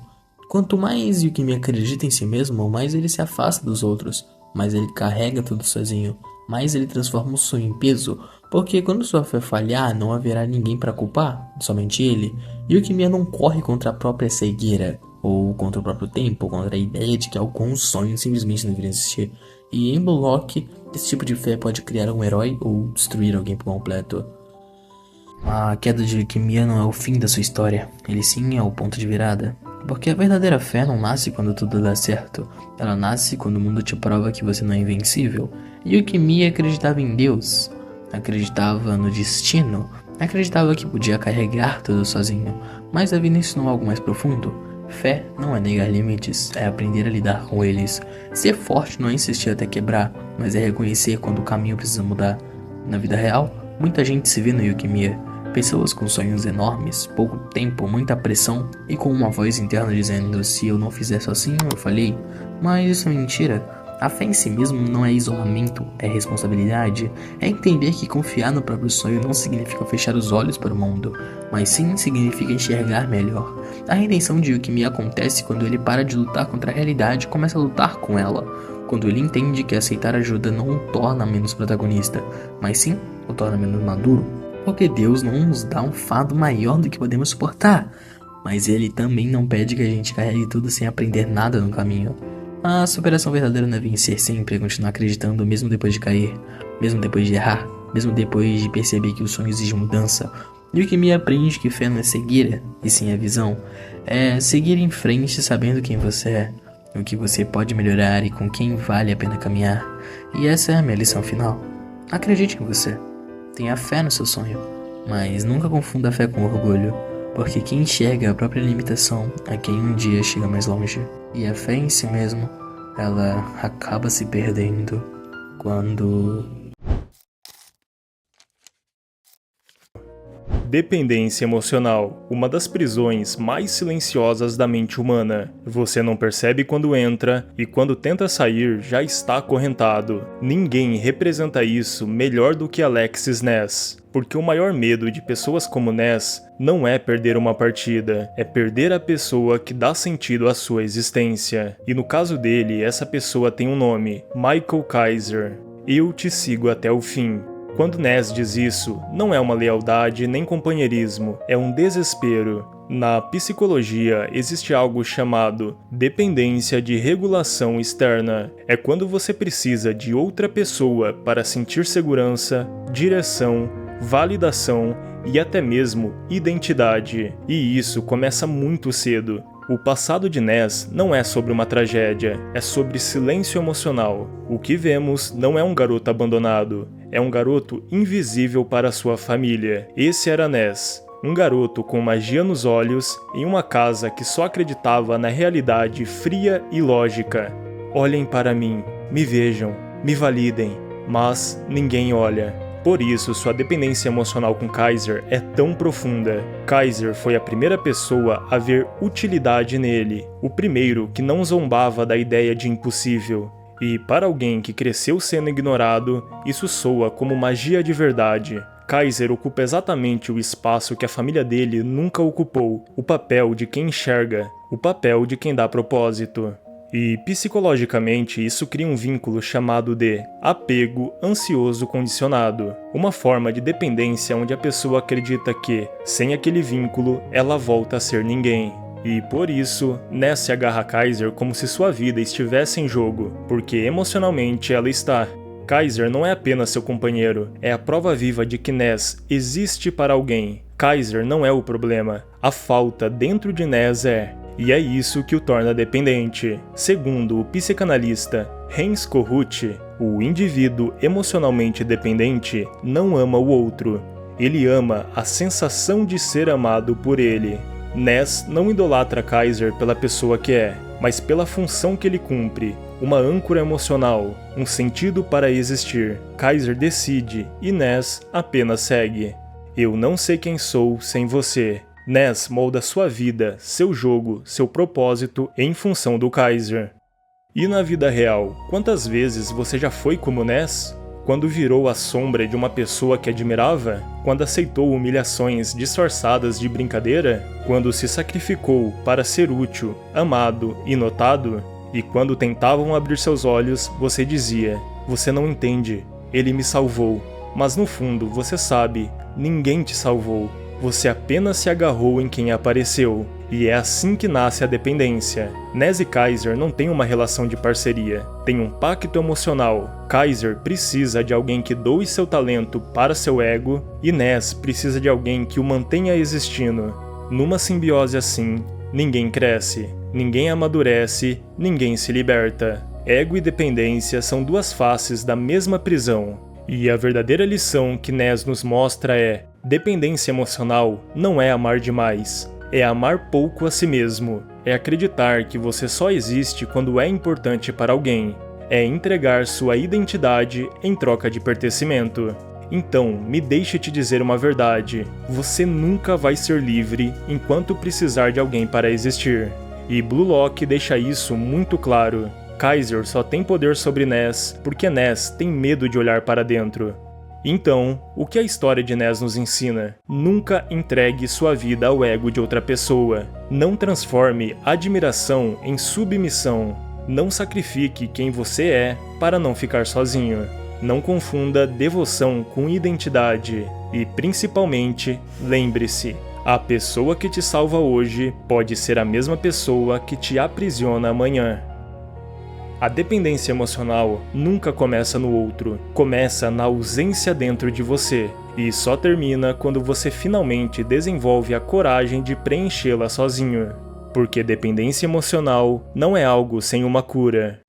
Speaker 8: Quanto mais Yukimiya acredita em si mesmo, mais ele se afasta dos outros, mais ele carrega tudo sozinho, mais ele transforma o sonho em peso, porque quando sua fé falhar, não haverá ninguém para culpar, somente ele. Yukimiya não corre contra a própria cegueira, ou contra o próprio tempo, ou contra a ideia de que alguns sonhos simplesmente não deveriam existir. E em Blue Lock, esse tipo de fé pode criar um herói ou destruir alguém por completo. A queda de Yukimiya não é o fim da sua história, ele sim é o ponto de virada. Porque a verdadeira fé não nasce quando tudo dá certo, ela nasce quando o mundo te prova que você não é invencível. Yukimiya acreditava em Deus, acreditava no destino, acreditava que podia carregar tudo sozinho, mas a vida ensinou algo mais profundo. Fé não é negar limites, é aprender a lidar com eles. Ser forte não é insistir até quebrar, mas é reconhecer quando o caminho precisa mudar. Na vida real, muita gente se vê no Yukimiya. Pessoas com sonhos enormes, pouco tempo, muita pressão e com uma voz interna dizendo: se eu não fizer sozinho, eu falhei. Mas isso é mentira. A fé em si mesmo não é isolamento, é responsabilidade. É entender que confiar no próprio sonho não significa fechar os olhos para o mundo, mas sim significa enxergar melhor. A redenção de Yukimiya acontece quando ele para de lutar contra a realidade e começa a lutar com ela. Quando ele entende que aceitar ajuda não o torna menos protagonista, mas sim o torna menos maduro. Porque Deus não nos dá um fardo maior do que podemos suportar, mas Ele também não pede que a gente carregue tudo sem aprender nada no caminho. A superação verdadeira não é vencer sempre, é continuar acreditando mesmo depois de cair, mesmo depois de errar, mesmo depois de perceber que o sonho exige mudança. E o que me aprende que fé não é cegueira, e sim a visão. É seguir em frente sabendo quem você é, o que você pode melhorar e com quem vale a pena caminhar. E essa é a minha lição final. Acredite em você. Tenha fé no seu sonho, mas nunca confunda a fé com orgulho, porque quem enxerga a própria limitação é quem um dia chega mais longe. E a fé em si mesmo, ela acaba se perdendo quando...
Speaker 9: Dependência emocional, uma das prisões mais silenciosas da mente humana. Você não percebe quando entra e quando tenta sair já está acorrentado. Ninguém representa isso melhor do que Alexis Ness. Porque o maior medo de pessoas como Ness não é perder uma partida, é perder a pessoa que dá sentido à sua existência. E no caso dele, essa pessoa tem um nome, Michael Kaiser. Eu te sigo até o fim. Quando Ness diz isso, não é uma lealdade nem companheirismo, é um desespero. Na psicologia, existe algo chamado dependência de regulação externa. É quando você precisa de outra pessoa para sentir segurança, direção validação e até mesmo identidade. E isso começa muito cedo. O passado de Ness não é sobre uma tragédia, é sobre silêncio emocional. O que vemos não é um garoto abandonado, é um garoto invisível para sua família. Esse era Ness, um garoto com magia nos olhos em uma casa que só acreditava na realidade fria e lógica. Olhem para mim, me vejam, me validem, mas ninguém olha. Por isso, sua dependência emocional com Kaiser é tão profunda. Kaiser foi a primeira pessoa a ver utilidade nele, o primeiro que não zombava da ideia de impossível. E para alguém que cresceu sendo ignorado, isso soa como magia de verdade. Kaiser ocupa exatamente o espaço que a família dele nunca ocupou, o papel de quem enxerga, o papel de quem dá propósito. E psicologicamente isso cria um vínculo chamado de apego ansioso condicionado, uma forma de dependência onde a pessoa acredita que, sem aquele vínculo, ela volta a ser ninguém. E por isso, Ness se agarra a Kaiser como se sua vida estivesse em jogo, porque emocionalmente ela está. Kaiser não é apenas seu companheiro, é a prova viva de que Ness existe para alguém. Kaiser não é o problema, a falta dentro de Ness é. E é isso que o torna dependente. Segundo o psicanalista Heinz Kohut, o indivíduo emocionalmente dependente não ama o outro. Ele ama a sensação de ser amado por ele. Ness não idolatra Kaiser pela pessoa que é, mas pela função que ele cumpre. Uma âncora emocional, um sentido para existir. Kaiser decide e Ness apenas segue. Eu não sei quem sou sem você. Ness molda sua vida, seu jogo, seu propósito em função do Kaiser. E na vida real, quantas vezes você já foi como Ness? Quando virou a sombra de uma pessoa que admirava? Quando aceitou humilhações disfarçadas de brincadeira? Quando se sacrificou para ser útil, amado e notado? E quando tentavam abrir seus olhos, você dizia: "Você não entende, ele me salvou." Mas no fundo, você sabe, ninguém te salvou. Você apenas se agarrou em quem apareceu. E é assim que nasce a dependência. Ness e Kaiser não têm uma relação de parceria, tem um pacto emocional. Kaiser precisa de alguém que doe seu talento para seu ego, e Ness precisa de alguém que o mantenha existindo. Numa simbiose assim, ninguém cresce, ninguém amadurece, ninguém se liberta. Ego e dependência são duas faces da mesma prisão. E a verdadeira lição que Ness nos mostra é: dependência emocional não é amar demais, é amar pouco a si mesmo, é acreditar que você só existe quando é importante para alguém, é entregar sua identidade em troca de pertencimento. Então, me deixe te dizer uma verdade: você nunca vai ser livre enquanto precisar de alguém para existir. E Blue Lock deixa isso muito claro. Kaiser só tem poder sobre Ness porque Ness tem medo de olhar para dentro. Então, o que a história de Ness nos ensina? Nunca entregue sua vida ao ego de outra pessoa. Não transforme admiração em submissão. Não sacrifique quem você é para não ficar sozinho. Não confunda devoção com identidade. E, principalmente, lembre-se: a pessoa que te salva hoje pode ser a mesma pessoa que te aprisiona amanhã. A dependência emocional nunca começa no outro, começa na ausência dentro de você, e só termina quando você finalmente desenvolve a coragem de preenchê-la sozinho. Porque dependência emocional não é algo sem uma cura.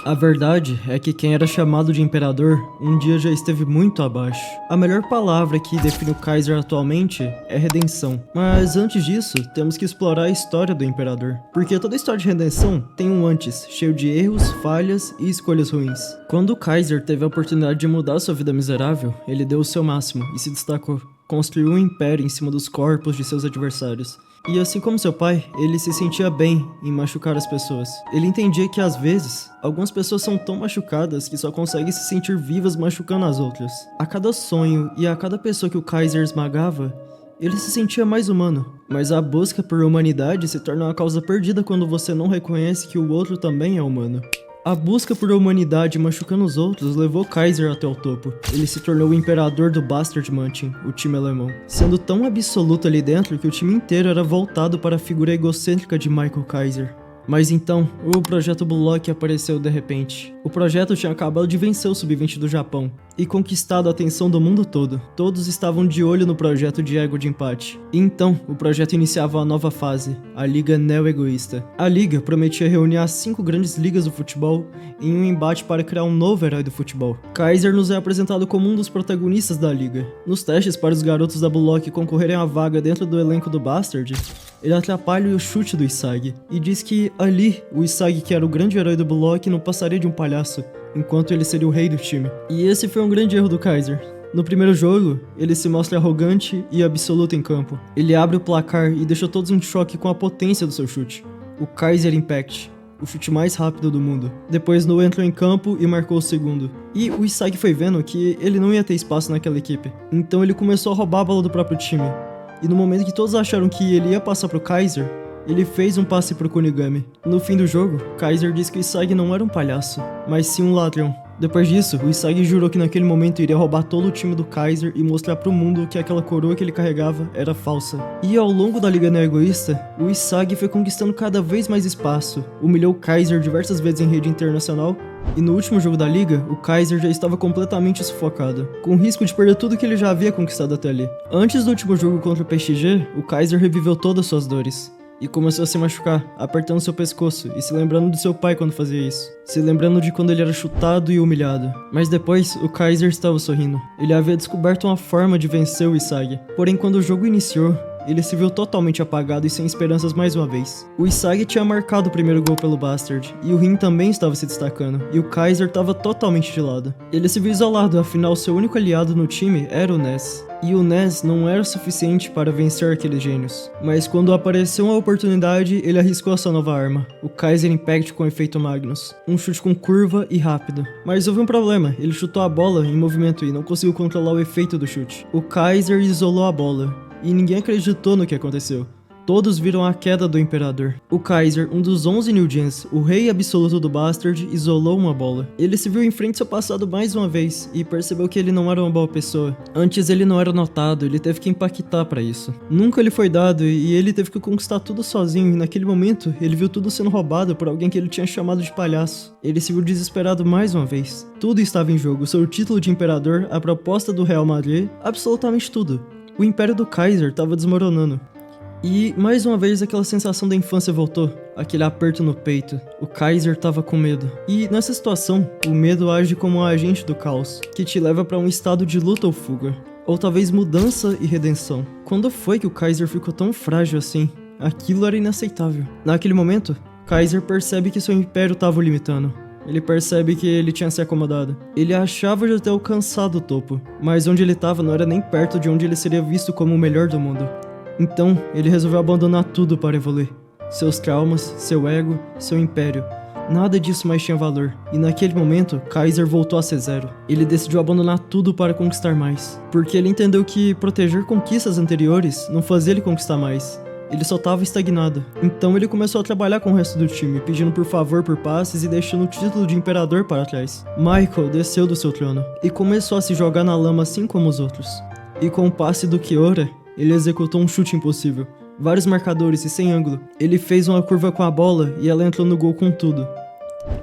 Speaker 10: A verdade é que quem era chamado de imperador um dia já esteve muito abaixo. A melhor palavra que define o Kaiser atualmente é redenção. Mas antes disso, temos que explorar a história do imperador. Porque toda história de redenção tem um antes, cheio de erros, falhas e escolhas ruins. Quando o Kaiser teve a oportunidade de mudar sua vida miserável, ele deu o seu máximo e se destacou. Construiu um império em cima dos corpos de seus adversários. E assim como seu pai, ele se sentia bem em machucar as pessoas. Ele entendia que às vezes, algumas pessoas são tão machucadas que só conseguem se sentir vivas machucando as outras. A cada sonho e a cada pessoa que o Kaiser esmagava, ele se sentia mais humano. Mas a busca por humanidade se torna uma causa perdida quando você não reconhece que o outro também é humano. A busca por humanidade machucando os outros levou Kaiser até o topo. Ele se tornou o imperador do Bastard Munchkin, o time alemão, sendo tão absoluto ali dentro que o time inteiro era voltado para a figura egocêntrica de Michael Kaiser. Mas então, o Projeto Blue Lock apareceu de repente. O projeto tinha acabado de vencer o Sub-20 do Japão e conquistado a atenção do mundo todo. Todos estavam de olho no projeto de ego de empate. E então, o projeto iniciava uma nova fase, a Liga Neo-Egoísta. A Liga prometia reunir as 5 grandes ligas do futebol em um embate para criar um novo herói do futebol. Kaiser nos é apresentado como um dos protagonistas da Liga. Nos testes para os garotos da Blue Lock concorrerem à vaga dentro do elenco do Bastard, ele atrapalha o chute do Isagi e diz que ali, o Isagi, que era o grande herói do Blue Lock, não passaria de um palhaço, enquanto ele seria o rei do time. E esse foi um grande erro do Kaiser. No primeiro jogo, ele se mostra arrogante e absoluto em campo. Ele abre o placar e deixa todos em choque com a potência do seu chute, o Kaiser Impact, o chute mais rápido do mundo. Depois No entrou em campo e marcou o segundo. E o Isagi foi vendo que ele não ia ter espaço naquela equipe, então ele começou a roubar a bola do próprio time. E no momento que todos acharam que ele ia passar pro Kaiser, ele fez um passe pro Kunigami. No fim do jogo, Kaiser disse que o Isagi não era um palhaço, mas sim um ladrão. Depois disso, o Isagi jurou que naquele momento iria roubar todo o time do Kaiser e mostrar pro mundo que aquela coroa que ele carregava era falsa. E ao longo da Liga Neo-Egoísta, o Isagi foi conquistando cada vez mais espaço, humilhou o Kaiser diversas vezes em rede internacional, e no último jogo da Liga, o Kaiser já estava completamente sufocado, com risco de perder tudo que ele já havia conquistado até ali. Antes do último jogo contra o PXG, o Kaiser reviveu todas suas dores e começou a se machucar, apertando seu pescoço e se lembrando de seu pai quando fazia isso. Se lembrando de quando ele era chutado e humilhado. Mas depois, o Kaiser estava sorrindo. Ele havia descoberto uma forma de vencer o Isagi. Porém, quando o jogo iniciou, ele se viu totalmente apagado e sem esperanças mais uma vez. O Isagi tinha marcado o primeiro gol pelo Bastard, e o Rin também estava se destacando, e o Kaiser estava totalmente de lado. Ele se viu isolado, afinal seu único aliado no time era o Ness. E o Ness não era o suficiente para vencer aqueles gênios. Mas quando apareceu uma oportunidade, ele arriscou a sua nova arma, o Kaiser Impact com efeito Magnus. Um chute com curva e rápido. Mas houve um problema, ele chutou a bola em movimento e não conseguiu controlar o efeito do chute. O Kaiser isolou a bola, e ninguém acreditou no que aconteceu. Todos viram a queda do Imperador. O Kaiser, um dos 11 New Gens, o rei absoluto do Bastard, isolou uma bola. Ele se viu em frente ao seu passado mais uma vez e percebeu que ele não era uma boa pessoa. Antes ele não era notado, ele teve que impactar pra isso. Nunca lhe foi dado e ele teve que conquistar tudo sozinho, e naquele momento ele viu tudo sendo roubado por alguém que ele tinha chamado de palhaço. Ele se viu desesperado mais uma vez. Tudo estava em jogo, seu título de Imperador, a proposta do Real Madrid, absolutamente tudo. O Império do Kaiser estava desmoronando. E, mais uma vez, aquela sensação da infância voltou, aquele aperto no peito. O Kaiser estava com medo. E, nessa situação, o medo age como um agente do caos, que te leva para um estado de luta ou fuga. Ou talvez mudança e redenção. Quando foi que o Kaiser ficou tão frágil assim? Aquilo era inaceitável. Naquele momento, Kaiser percebe que seu império estava o limitando. Ele percebe que ele tinha se acomodado. Ele achava já ter alcançado o topo, mas onde ele estava não era nem perto de onde ele seria visto como o melhor do mundo. Então, ele resolveu abandonar tudo para evoluir. Seus traumas, seu ego, seu império. Nada disso mais tinha valor. E naquele momento, Kaiser voltou a ser zero. Ele decidiu abandonar tudo para conquistar mais. Porque ele entendeu que proteger conquistas anteriores não fazia ele conquistar mais. Ele só estava estagnado. Então ele começou a trabalhar com o resto do time, pedindo por favor por passes e deixando o título de imperador para trás. Michael desceu do seu trono e começou a se jogar na lama assim como os outros. E com o passe do Kiora, ele executou um chute impossível. Vários marcadores e sem ângulo. Ele fez uma curva com a bola e ela entrou no gol com tudo.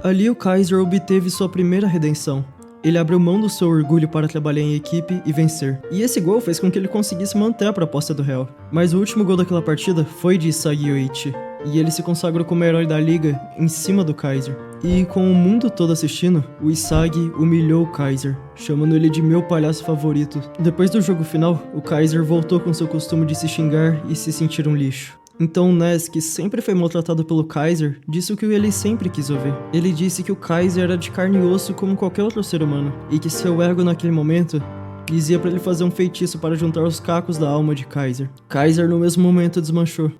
Speaker 10: Ali o Kaiser obteve sua primeira redenção. Ele abriu mão do seu orgulho para trabalhar em equipe e vencer. E esse gol fez com que ele conseguisse manter a proposta do Real. Mas o último gol daquela partida foi de Isagi Yoichi. E ele se consagrou como herói da liga em cima do Kaiser. E com o mundo todo assistindo, o Isagi humilhou o Kaiser, chamando ele de meu palhaço favorito. Depois do jogo final, o Kaiser voltou com seu costume de se xingar e se sentir um lixo. Então o Ness, que sempre foi maltratado pelo Kaiser, disse o que ele sempre quis ouvir. Ele disse que o Kaiser era de carne e osso como qualquer outro ser humano, e que seu ego naquele momento dizia para ele fazer um feitiço para juntar os cacos da alma de Kaiser. Kaiser no mesmo momento desmanchou.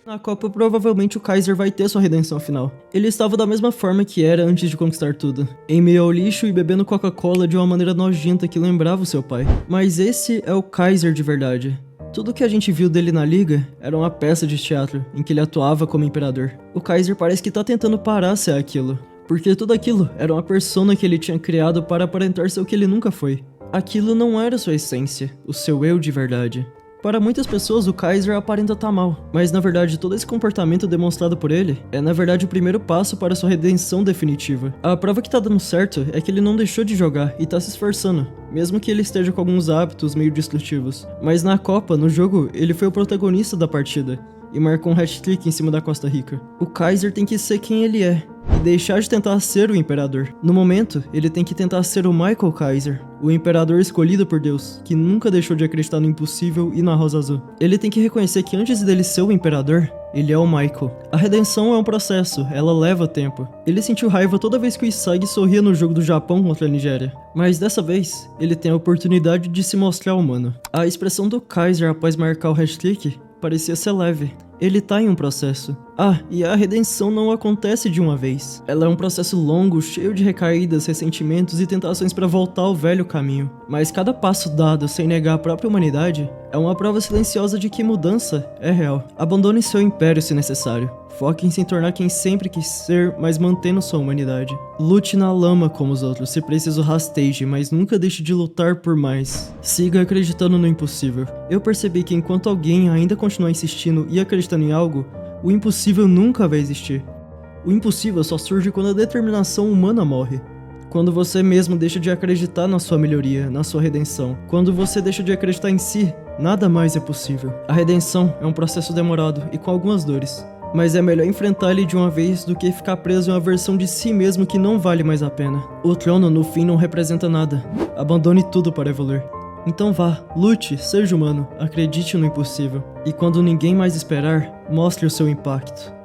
Speaker 10: Na Copa, provavelmente o Kaiser vai ter sua redenção final. Ele estava da mesma forma que era antes de conquistar tudo, em meio ao lixo e bebendo Coca-Cola de uma maneira nojenta que lembrava o seu pai. Mas esse é o Kaiser de verdade. Tudo que a gente viu dele na liga era uma peça de teatro, em que ele atuava como imperador. O Kaiser parece que tá tentando parar ser aquilo, porque tudo aquilo era uma persona que ele tinha criado para aparentar ser o que ele nunca foi. Aquilo não era sua essência, o seu eu de verdade. Para muitas pessoas, o Kaiser aparenta estar mal, mas na verdade todo esse comportamento demonstrado por ele é na verdade o primeiro passo para sua redenção definitiva. A prova que tá dando certo é que ele não deixou de jogar e tá se esforçando, mesmo que ele esteja com alguns hábitos meio destrutivos. Mas na Copa, no jogo, ele foi o protagonista da partida e marcou um hat-trick em cima da Costa Rica. O Kaiser tem que ser quem ele é e deixar de tentar ser o imperador. No momento, ele tem que tentar ser o Michael Kaiser, o imperador escolhido por Deus, que nunca deixou de acreditar no impossível e na Rosa Azul. Ele tem que reconhecer que antes dele ser o imperador, ele é o Michael. A redenção é um processo, ela leva tempo. Ele sentiu raiva toda vez que o Isagi sorria no jogo do Japão contra a Nigéria, mas dessa vez, ele tem a oportunidade de se mostrar humano. A expressão do Kaiser após marcar o hat-trick parecia ser leve. Ele tá em um processo. Ah, e a redenção não acontece de uma vez. Ela é um processo longo, cheio de recaídas, ressentimentos e tentações para voltar ao velho caminho. Mas cada passo dado sem negar a própria humanidade é uma prova silenciosa de que mudança é real. Abandone seu império se necessário. Foque em se tornar quem sempre quis ser, mas mantendo sua humanidade. Lute na lama como os outros, se preciso rasteje, mas nunca deixe de lutar por mais. Siga acreditando no impossível. Eu percebi que enquanto alguém ainda continuar insistindo e acreditando em algo, o impossível nunca vai existir. O impossível só surge quando a determinação humana morre. Quando você mesmo deixa de acreditar na sua melhoria, na sua redenção. Quando você deixa de acreditar em si, nada mais é possível. A redenção é um processo demorado e com algumas dores. Mas é melhor enfrentar ele de uma vez do que ficar preso em uma versão de si mesmo que não vale mais a pena. O trono no fim não representa nada. Abandone tudo para evoluir. Então vá, lute, seja humano, acredite no impossível. E quando ninguém mais esperar, mostre o seu impacto.